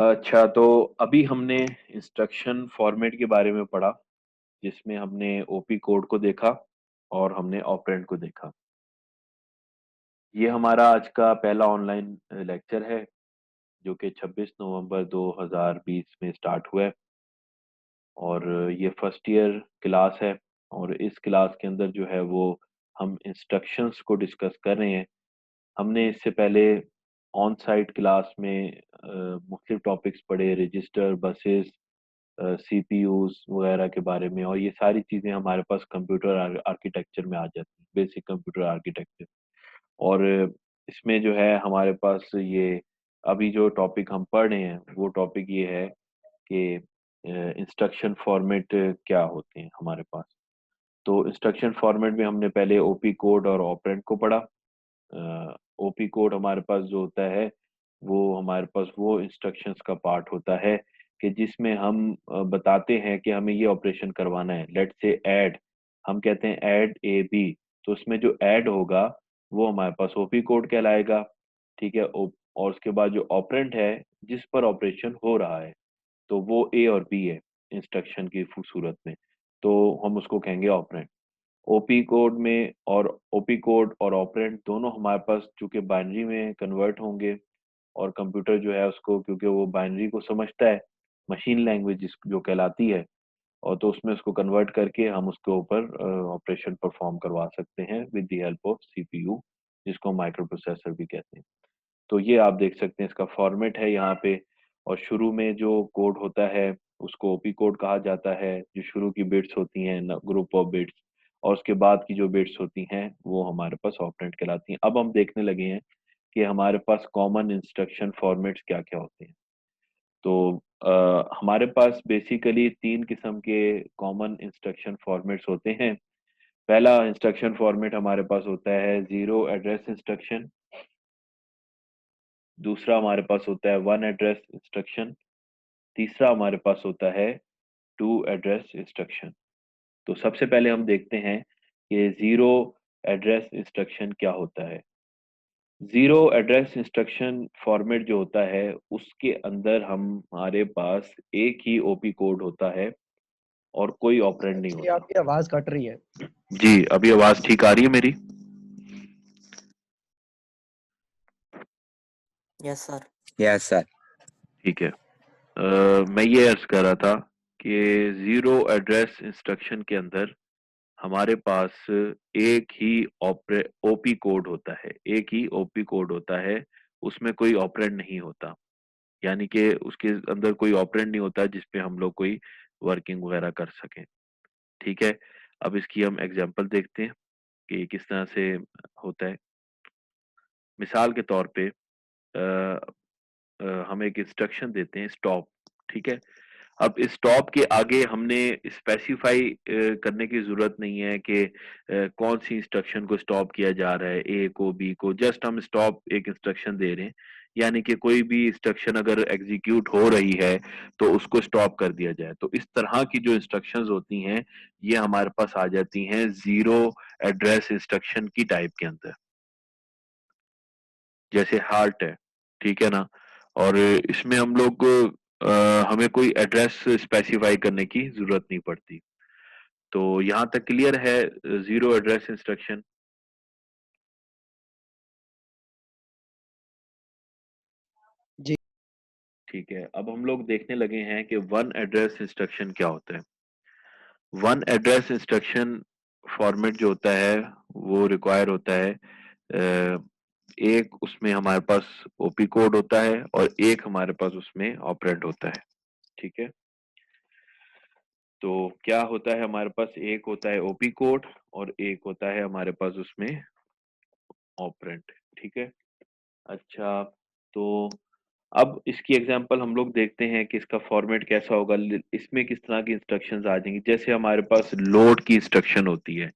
अच्छा, तो अभी हमने इंस्ट्रक्शन फॉर्मेट के बारे में पढ़ा, जिसमें हमने ओपी कोड को देखा और हमने ऑपरेंड को देखा। ये हमारा आज का पहला ऑनलाइन लेक्चर है, जो कि 26 नवंबर 2020 में स्टार्ट हुआ है और ये फर्स्ट ईयर क्लास है और इस क्लास के अंदर जो है वो हम इंस्ट्रक्शंस को डिस्कस कर रहे हैं। हमने इससे पहले ऑन साइट क्लास में मुख्तलिफ टॉपिक्स पढ़े, रजिस्टर, बसेस, सीपीयूज वगैरह के बारे में, और ये सारी चीज़ें हमारे पास कंप्यूटर आर्किटेक्चर में आ जाती हैं, बेसिक कंप्यूटर आर्किटेक्चर। और इसमें जो है हमारे पास ये अभी जो टॉपिक हम पढ़ रहे हैं वो टॉपिक ये है कि इंस्ट्रक्शन फॉर्मेट क्या होते हैं हमारे पास। तो इंस्ट्रक्शन फॉर्मेट में हमने पहले ओपी कोड और ऑपरेंड को पढ़ा। ओपी कोड हमारे पास जो होता है वो हमारे पास वो इंस्ट्रक्शंस का पार्ट होता है कि जिसमें हम बताते हैं कि हमें ये ऑपरेशन करवाना है। लेट्स से ऐड, हम कहते हैं ऐड ए बी, तो उसमें जो ऐड होगा वो हमारे पास ओपी कोड कहलाएगा। ठीक है। और उसके बाद जो ऑपरेंड है जिस पर ऑपरेशन हो रहा है, तो वो ए और बी है इंस्ट्रक्शन की सूरत में, तो हम उसको कहेंगे ऑपरेंड। ओपी कोड में और ओपी कोड और ऑपरेंड दोनों हमारे पास चूंकि बाइनरी में कन्वर्ट होंगे, और कंप्यूटर जो है उसको, क्योंकि वो बाइनरी को समझता है, मशीन लैंग्वेज जो कहलाती है, और तो उसमें उसको कन्वर्ट करके हम उसके ऊपर ऑपरेशन परफॉर्म करवा सकते हैं with the help of CPU, जिसको माइक्रो प्रोसेसर भी कहते हैं। तो ये आप देख सकते हैं, इसका फॉर्मेट है यहाँ पे। और शुरू में जो कोड होता है उसको ओपी कोड कहा जाता है, जो शुरू की बिट्स होती हैं, ग्रुप ऑफ बिट्स, और उसके बाद की जो बिट्स होती हैं वो हमारे पास ऑपरेंड कहलाती हैं। अब हम देखने लगे हैं कि हमारे पास कॉमन इंस्ट्रक्शन फॉर्मेट्स क्या क्या होते हैं। तो हमारे पास बेसिकली तीन किस्म के कॉमन इंस्ट्रक्शन फॉर्मेट्स होते हैं। पहला इंस्ट्रक्शन फॉर्मेट हमारे पास होता है जीरो एड्रेस इंस्ट्रक्शन। दूसरा हमारे पास होता है वन एड्रेस इंस्ट्रक्शन। तीसरा हमारे पास होता है टू एड्रेस इंस्ट्रक्शन। तो सबसे पहले हम देखते हैं कि जीरो एड्रेस इंस्ट्रक्शन क्या होता है। जीरो एड्रेस इंस्ट्रक्शन फॉर्मेट जो होता है उसके अंदर हमारे पास एक ही ओपी कोड होता है और कोई ऑपरेंड नहीं जी, होता। आपकी आवाज कट रही है। जी, अभी आवाज ठीक आ रही है मेरी? Yes sir. Yes sir. ठीक है। मैं ये अर्ज कर रहा था कि जीरो एड्रेस इंस्ट्रक्शन के अंदर हमारे पास एक ही ओपी कोड होता है, एक ही ओपी कोड होता है, उसमें कोई ऑपरेंड नहीं होता। यानी कि उसके अंदर कोई ऑपरेंड नहीं होता जिसपे हम लोग कोई वर्किंग वगैरह कर सकें। ठीक है। अब इसकी हम एग्जांपल देखते हैं कि किस तरह से होता है। मिसाल के तौर पे हम एक इंस्ट्रक्शन देते हैं स्टॉप। ठीक है। अब स्टॉप के आगे हमने स्पेसिफाई करने की जरूरत नहीं है कि कौन सी इंस्ट्रक्शन को स्टॉप किया जा रहा है, ए को, बी को। जस्ट हम स्टॉप एक इंस्ट्रक्शन दे रहे हैं, यानी कि कोई भी इंस्ट्रक्शन अगर एग्जीक्यूट हो रही है तो उसको स्टॉप कर दिया जाए। तो इस तरह की जो इंस्ट्रक्शंस होती हैं ये हमारे पास आ जाती हैं जीरो एड्रेस इंस्ट्रक्शन की टाइप के अंदर। जैसे हार्ट है, ठीक है ना, और इसमें हम लोग हमें कोई एड्रेस स्पेसिफाई करने की जरूरत नहीं पड़ती। तो यहाँ तक क्लियर है जीरो एड्रेस इंस्ट्रक्शन? जी। ठीक है। अब हम लोग देखने लगे हैं कि वन एड्रेस इंस्ट्रक्शन क्या होता है। वन एड्रेस इंस्ट्रक्शन फॉर्मेट जो होता है वो रिक्वायर होता है एक उसमें हमारे पास ओपी कोड होता है और एक हमारे पास उसमें ऑपरेंड होता है। ठीक है। तो क्या होता है हमारे पास, एक होता है ओपी कोड और एक होता है हमारे पास उसमें ऑपरेंड। ठीक है। अच्छा, तो अब इसकी एग्जांपल हम लोग देखते हैं कि इसका फॉर्मेट कैसा होगा, इसमें किस तरह की इंस्ट्रक्शंस आ जाएंगी। जैसे हमारे पास लोड की इंस्ट्रक्शन होती है।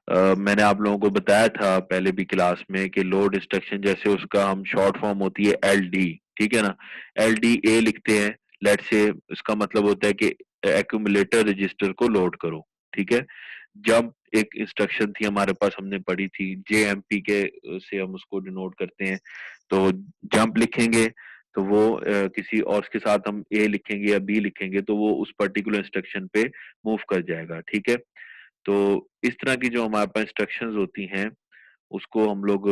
मैंने आप लोगों को बताया था पहले भी क्लास में कि लोड इंस्ट्रक्शन जैसे उसका हम शॉर्ट फॉर्म होती है एल डी। ठीक है ना, एल डी ए लिखते हैं। लेट से इसका मतलब होता है कि एक्यूमुलेटर रजिस्टर को लोड करो। ठीक है। जंप एक इंस्ट्रक्शन थी हमारे पास, हमने पढ़ी थी, जे एम पी के से हम उसको डिनोट करते हैं। तो जंप लिखेंगे तो वो किसी और के साथ हम ए लिखेंगे या बी लिखेंगे तो वो उस पर्टिकुलर इंस्ट्रक्शन पे मूव कर जाएगा, ठीक है। तो इस तरह की जो हमारे पास इंस्ट्रक्शंस होती हैं उसको हम लोग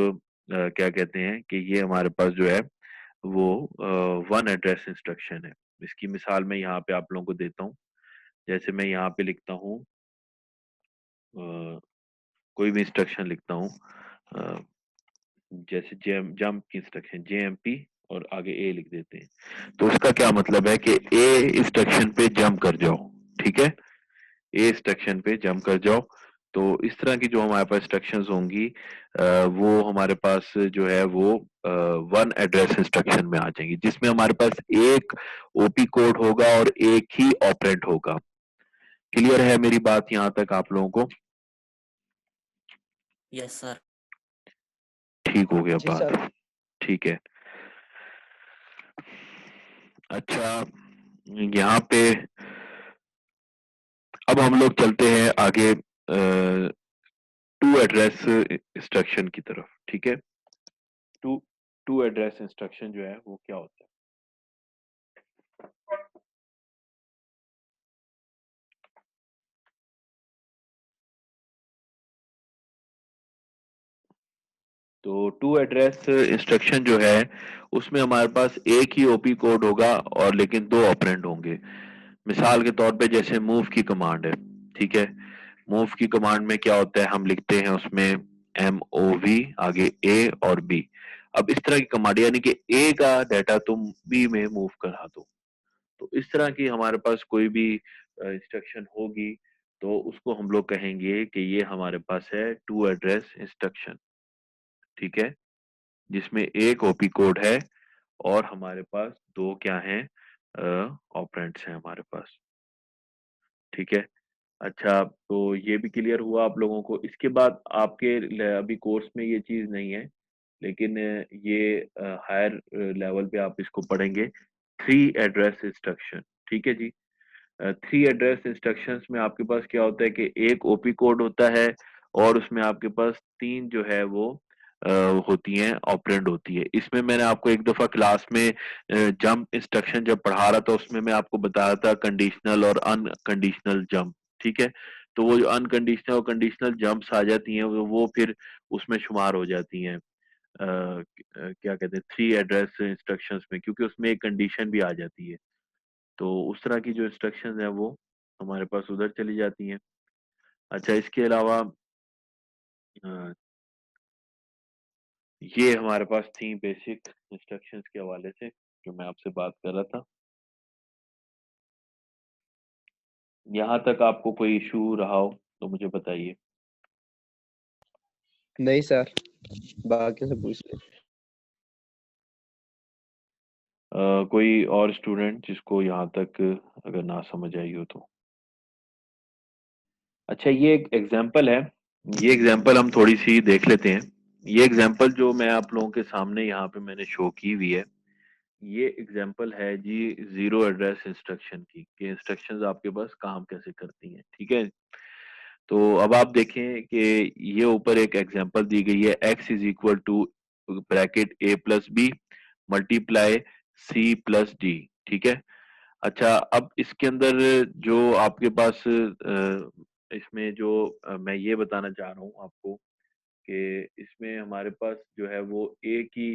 क्या कहते हैं कि ये हमारे पास जो है वो वन एड्रेस इंस्ट्रक्शन है। इसकी मिसाल मैं यहाँ पे आप लोगों को देता हूँ। जैसे मैं यहाँ पे लिखता हूँ कोई भी इंस्ट्रक्शन लिखता हूँ, अ, जैसे जंप की इंस्ट्रक्शन जेएमपी और आगे ए लिख देते हैं। तो उसका क्या मतलब है कि ए इंस्ट्रक्शन पे जंप कर जाओ, ठीक है। ए इंस्ट्रक्शन पे जंप कर जाओ। तो इस तरह की जो हमारे पास इंस्ट्रक्शंस होंगी वो हमारे पास जो है वो वन एड्रेस इंस्ट्रक्शन में आ जाएंगी, जिसमें हमारे पास एक ओपी कोड होगा और एक ही ऑपरेंड होगा। क्लियर है मेरी बात यहाँ तक आप लोगों को? Yes sir. ठीक हो गया जी बात, सर। ठीक है। अच्छा, यहाँ पे अब हम लोग चलते हैं आगे टू एड्रेस इंस्ट्रक्शन की तरफ, ठीक है। टू टू एड्रेस इंस्ट्रक्शन जो है वो क्या होता है? तो टू एड्रेस इंस्ट्रक्शन जो है उसमें हमारे पास एक ही ओपी कोड होगा और लेकिन दो ऑपरेंड होंगे। मिसाल के तौर पे जैसे मूव की कमांड है, ठीक है। मूव की कमांड में क्या होता है, हम लिखते हैं उसमें एम ओ वी आगे ए और बी। अब इस तरह की कमांड यानी कि ए का डाटा तुम बी में मूव करा दो। तो इस तरह की हमारे पास कोई भी इंस्ट्रक्शन होगी तो उसको हम लोग कहेंगे कि ये हमारे पास है टू एड्रेस इंस्ट्रक्शन, ठीक है। जिसमें एक ओपी कोड है और हमारे पास दो क्या हैं, ऑपरेंड्स हैं हमारे पास, ठीक है। अच्छा, तो ये भी क्लियर हुआ आप लोगों को। इसके बाद आपके अभी कोर्स में ये चीज नहीं है, लेकिन ये हायर लेवल पे आप इसको पढ़ेंगे, थ्री एड्रेस इंस्ट्रक्शन, ठीक है जी। थ्री एड्रेस इंस्ट्रक्शंस में आपके पास क्या होता है कि एक ओपी कोड होता है और उसमें आपके पास तीन जो है वो अ, होती हैं, ऑपरेंड होती है। इसमें मैंने आपको एक दफा क्लास में जंप इंस्ट्रक्शन जब पढ़ा रहा था उसमें मैं आपको बताया था कंडीशनल और अनकंडीशनल जंप, ठीक है। तो वो जो अनकंडीशनल और कंडीशनल जंप्स आ जाती हैं वो फिर उसमें शुमार हो जाती हैं क्या कहते हैं थ्री एड्रेस इंस्ट्रक्शंस में, क्योंकि उसमें एक कंडीशन भी आ जाती है। तो उस तरह की जो इंस्ट्रक्शंस है वो हमारे पास उधर चली जाती हैं। अच्छा, इसके अलावा अ, ये हमारे पास थी बेसिक इंस्ट्रक्शंस के हवाले से जो मैं आपसे बात कर रहा था। यहाँ तक आपको कोई इशू रहा हो तो मुझे बताइए। नहीं सर, बाकी से पूछ ले। कोई और स्टूडेंट जिसको यहाँ तक अगर ना समझ आई हो तो? अच्छा, ये एक एग्जाम्पल है, ये एग्जाम्पल हम थोड़ी सी देख लेते हैं। ये एग्जाम्पल जो मैं आप लोगों के सामने यहाँ पे मैंने शो की हुई है, ये एग्जाम्पल है जी जीरो एड्रेस इंस्ट्रक्शन की, कि इंस्ट्रक्शंस आपके पास काम कैसे करती हैं, ठीक है। तो अब आप देखें कि ये ऊपर एक एग्जाम्पल दी गई है, x is equal to bracket a plus b multiply c plus d, ठीक है। अच्छा, अब इसके अंदर जो आपके पास इसमें जो मैं ये बताना चाह रहा हूँ आपको कि इसमें हमारे पास जो है वो एक ही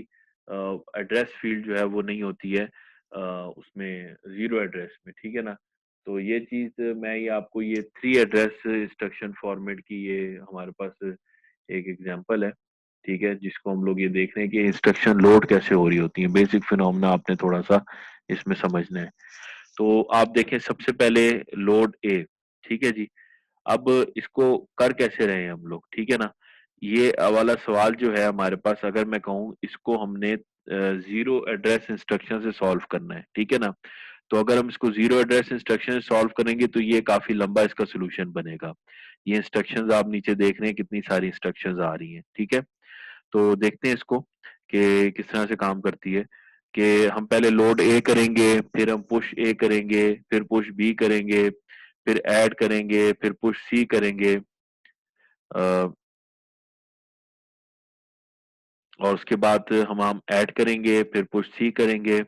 एड्रेस फील्ड जो है वो नहीं होती है उसमें जीरो एड्रेस में, ठीक है ना। तो ये चीज मैं ये आपको ये थ्री एड्रेस इंस्ट्रक्शन फॉर्मेट की ये हमारे पास एक एग्जांपल है, ठीक है, जिसको हम लोग ये देख रहे हैं कि इंस्ट्रक्शन लोड कैसे हो रही होती है। बेसिक फिनोमेना आपने थोड़ा सा इसमें समझना है। तो आप देखें सबसे पहले लोड ए, ठीक है जी। अब इसको कर कैसे रहे हैं हम लोग, ठीक है ना। ये वाला सवाल जो है हमारे पास, अगर मैं कहूँ इसको हमने जीरो एड्रेस इंस्ट्रक्शन से सॉल्व करना है, ठीक है ना। तो अगर हम इसको जीरो एड्रेस इंस्ट्रक्शन से सॉल्व करेंगे तो ये काफी लंबा इसका सोल्यूशन बनेगा। ये इंस्ट्रक्शंस आप नीचे देख रहे हैं कितनी सारी इंस्ट्रक्शंस आ रही हैं, ठीक है। तो देखते हैं इसको कि किस तरह से काम करती है। कि हम पहले लोड ए करेंगे, फिर हम पुश ए करेंगे, फिर पुश बी करेंगे, फिर ऐड करेंगे, फिर पुश सी करेंगे, और उसके बाद हम ऐड करेंगे, फिर पुश सी करेंगे,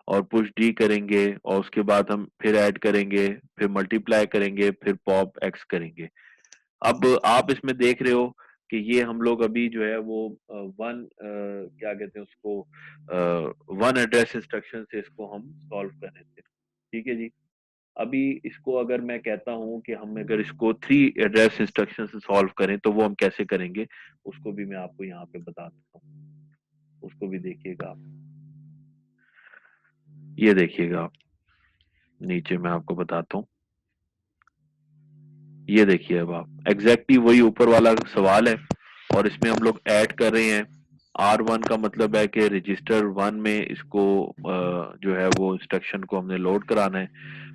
और पुश डी करेंगे और उसके बाद हम फिर ऐड करेंगे, फिर मल्टीप्लाई करेंगे, फिर पॉप एक्स करेंगे। अब आप इसमें देख रहे हो कि ये हम लोग अभी जो है वो क्या कहते हैं उसको, वन एड्रेस इंस्ट्रक्शन से इसको हम सॉल्व कर रहे थे। ठीक है जी। अभी इसको अगर मैं कहता हूँ कि हम अगर इसको 3 एड्रेस इंस्ट्रक्शन से सॉल्व करें तो वो हम कैसे करेंगे, उसको भी मैं आपको यहाँ पे बता देता हूँ। उसको भी देखिएगा आप। ये देखिएगा आप, नीचे मैं आपको बताता हूँ। ये देखिए अब आप, एग्जैक्टली वही ऊपर वाला सवाल है और इसमें हम लोग ऐड कर रहे हैं। R1 का मतलब है कि रजिस्टर 1 में इसको जो है वो इंस्ट्रक्शन को हमने लोड कराना है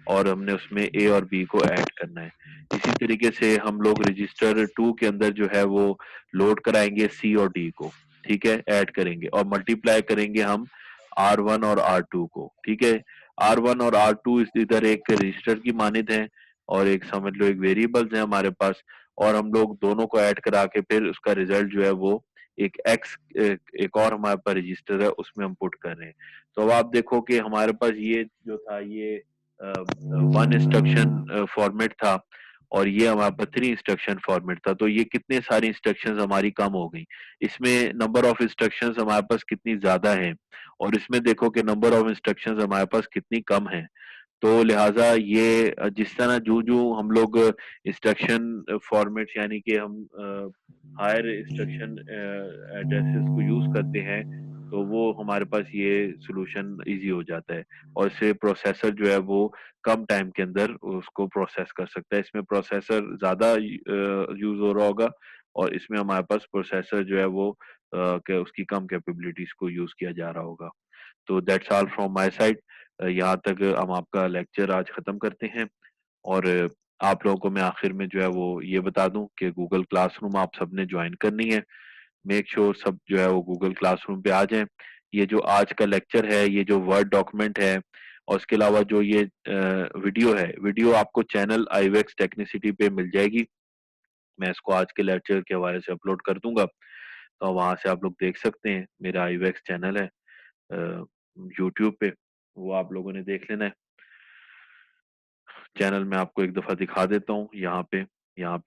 और हमने उसमें ए और बी को ऐड करना है। इसी तरीके से हम लोग रजिस्टर 2 के अंदर जो है वो लोड कराएंगे सी और डी को। ठीक है, ऐड करेंगे और मल्टीप्लाई करेंगे हम R1 और R2 को। ठीक है, R1 और R2 इधर एक रजिस्टर की मानिद है और एक समझ लो एक वेरिएबल्स है हमारे पास, और हम लोग दोनों को ऐड करा के फिर उसका रिजल्ट जो है वो एक एक्स, एक और हमारे पास रजिस्टर है उसमें हम पुट कर रहे हैं। तो अब आप देखो कि हमारे पास ये जो था ये वन इंस्ट्रक्शन फॉर्मेट था और ये हमारे पास 3 इंस्ट्रक्शन फॉर्मेट था। तो ये कितने सारी इंस्ट्रक्शंस हमारी कम हो गई। इसमें नंबर ऑफ इंस्ट्रक्शंस हमारे पास कितनी ज्यादा है और इसमें देखो कि नंबर ऑफ इंस्ट्रक्शंस हमारे पास कितनी कम है। तो लिहाजा ये जिस तरह जो हम लोग इंस्ट्रक्शन फॉर्मेट्स यानी कि हम हायर इंस्ट्रक्शन एड्रेसेस को यूज करते हैं तो वो हमारे पास ये सॉल्यूशन इजी हो जाता है और इससे प्रोसेसर जो है वो कम टाइम के अंदर उसको प्रोसेस कर सकता है। इसमें प्रोसेसर ज्यादा यूज हो रहा होगा और इसमें हमारे पास प्रोसेसर जो है वो उसकी कम कैपेबिलिटीज को यूज किया जा रहा होगा। तो that's all from my side. यहाँ तक हम आपका लेक्चर आज खत्म करते हैं और आप लोगों को मैं आखिर में जो है वो ये बता दूं कि गूगल क्लासरूम आप सबने ज्वाइन करनी है। मेक श्योर सब जो है वो गूगल क्लासरूम पे आ जाएं। ये जो आज का लेक्चर है, ये जो वर्ड डॉक्यूमेंट है और उसके अलावा जो ये वीडियो है, वीडियो आपको चैनल आईवेक्स टेक्निसिटी पे मिल जाएगी। मैं इसको आज के लेक्चर के हवाले से अपलोड कर दूंगा तो वहां से आप लोग देख सकते हैं। मेरा आईवेक्स चैनल है यूट्यूब पे, वो आप लोगों ने देख लेना है। चैनल में आपको एक दफा दिखा देता हूँ यहाँ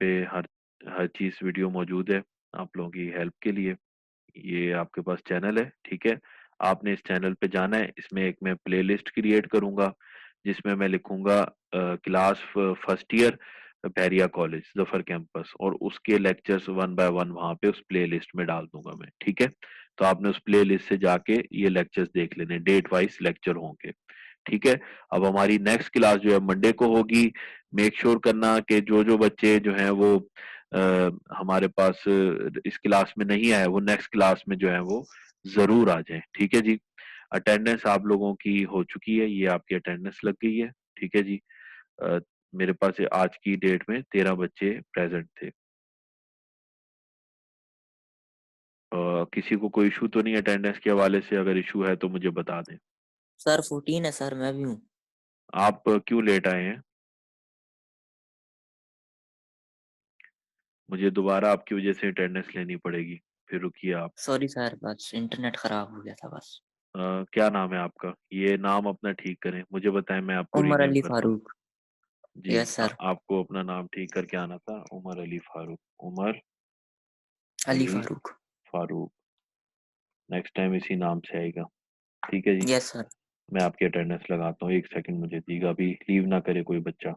पे हर हर चीज वीडियो मौजूद है आप लोगों की हेल्प के लिए। ये आपके पास चैनल है, ठीक है। आपने इस चैनल पे जाना है, इसमें एक मैं प्लेलिस्ट क्रिएट करूंगा जिसमें मैं लिखूंगा class first year Bairia college Zafar campus और उसके लेक्चर्स वन बाय वन वहां पे उस प्ले लिस्ट में डाल दूंगा मैं, ठीक है। तो आपने उस प्ले लिस्ट से जाके ये लेक्चर्स देख लेने, डेट वाइज लेक्चर होंगे, ठीक है। अब हमारी नेक्स्ट क्लास जो है मंडे को होगी। मेक श्योर करना कि जो बच्चे जो हैं वो हमारे पास इस क्लास में नहीं आए वो नेक्स्ट क्लास में जो है वो जरूर आ जाएं, ठीक है जी। अटेंडेंस आप लोगों की हो चुकी है, ये आपकी अटेंडेंस लग गई है, ठीक है जी। अ, मेरे पास आज की डेट में 13 बच्चे प्रेजेंट थे। किसी को कोई इशू तो नहीं अटेंडेंस के हवाले से? अगर इशू है तो मुझे बता दें। सर 14 है सर, मैं भी हूँ। आप क्यों लेट आए हैं? मुझे दोबारा आपकी वजह से अटेंडेंस लेनी पड़ेगी, फिर रुकिए आप। सॉरी सर, बस इंटरनेट खराब हो गया था बस। क्या नाम है आपका? ये नाम अपना ठीक करें, मुझे बताएं, मैं आपको उमर रीनेम अली करता हूँ। फारूक। जी। Yes sir. आपको अपना नाम ठीक करके आना था, उमर अली फारूक। उमर अली अली फारूक। फारूक। नेक्स्ट टाइम इसी नाम से आएगा, ठीक है जी। Yes sir. मैं आपकी अटेंडेंस लगाता हूँ, एक सेकंड मुझे दीजिएगा, अभी लीव ना करे कोई बच्चा,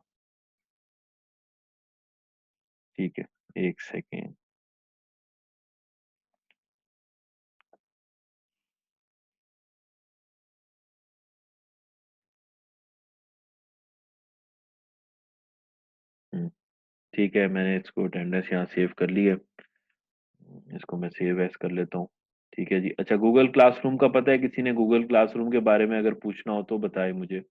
ठीक है। एक सेकेंड। ठीक है, मैंने इसको अटेंडेंस यहाँ सेव कर ली है। इसको मैं सेव एज कर लेता हूँ, ठीक है जी। अच्छा, गूगल क्लासरूम का पता है किसी ने? गूगल क्लासरूम के बारे में अगर पूछना हो तो बताए मुझे।